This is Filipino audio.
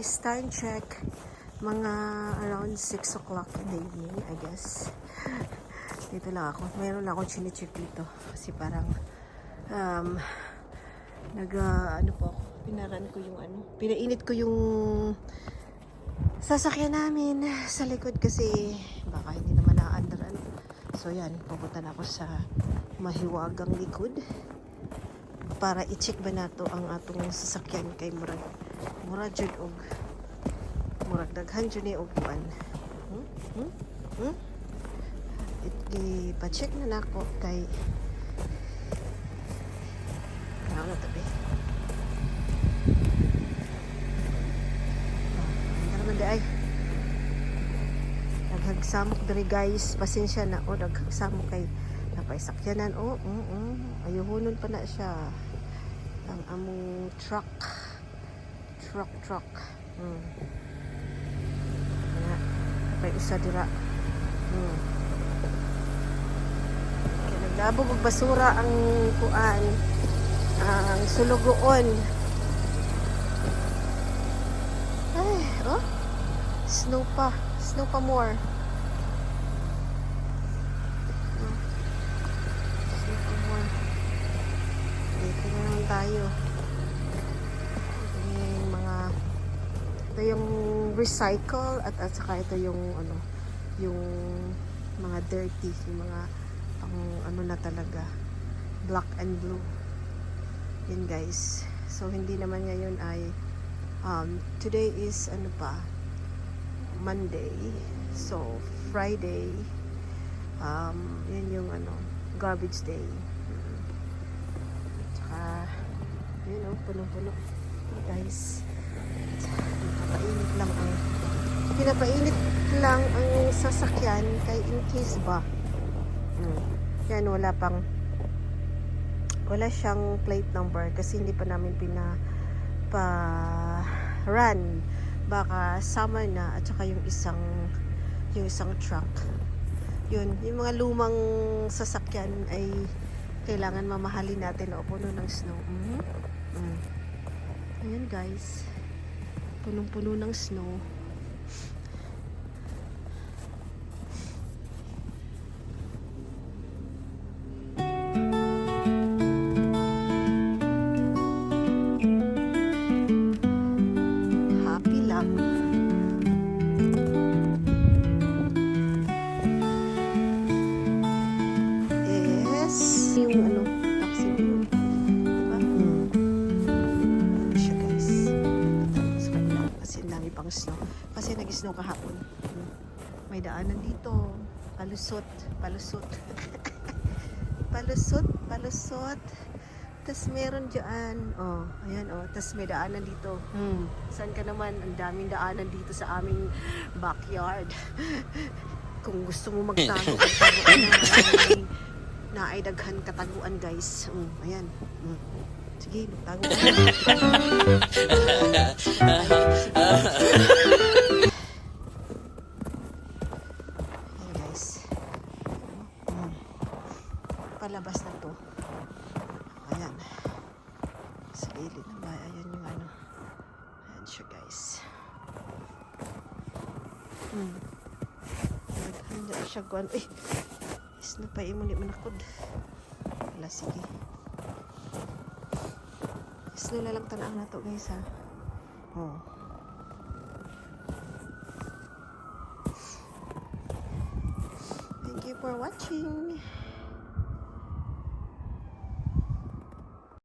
guys, time check. Mga around 6 o'clock in the evening, I guess. Dito lang ako. Mayroon akong chine-check dito. Kasi parang, ano po ako, pinaran ko yung pinainit ko yung sasakyan namin sa likod kasi baka hindi naman na-underan. So yan, pupunta na ako sa mahiwagang likod para i-check ba nato ang atong sasakyan kay murag jud og murag daghan jud ni og kuan. Ipa-check na nako kay ano tabi. Ano naman day? Naghagsamok diri guys, pasensya na o naghagsamok kay napaisakyanan ayuhonon pa na siya ang among truck napay usa dira kaya naglabog og basura ang kuan ang sulugoon ay snow pa more. Dito na lang tayo. Ito yung recycle at saka ito yung yung mga dirty, yung mga pang na talaga, black and blue. Yan guys. So hindi naman ngayon ay today is Monday. So Friday yan yung garbage day. Tsaka yun puno-puno guys. Pinapainit lang ang sasakyan kay in case ba yan wala siyang plate number kasi hindi pa namin run, baka summer na at saka yung isang truck yun, yung mga lumang sasakyan ay kailangan mamahalin natin o puno ng snow. Ayan guys, punong-puno ng snow. Happy lang. Yes, yung taxi mo. Pang snow kasi nag-snow kahapon. May daanan dito, palusot tas meron dyan ayan tas may daanan dito saan ka naman, ang daming daanan dito sa aming backyard. Kung gusto mo magtago na ay daghan kataguan guys. Ayan sige, magtago ka. Ayan guys. Palabas na to. Ayan. Sa gilid na ba? Ayan yung Ayan siya guys. Handa siya guwan. Isno pa imuli manakod. Wala, sige. Isno na lang tanang na to guys ha. Thank you for watching.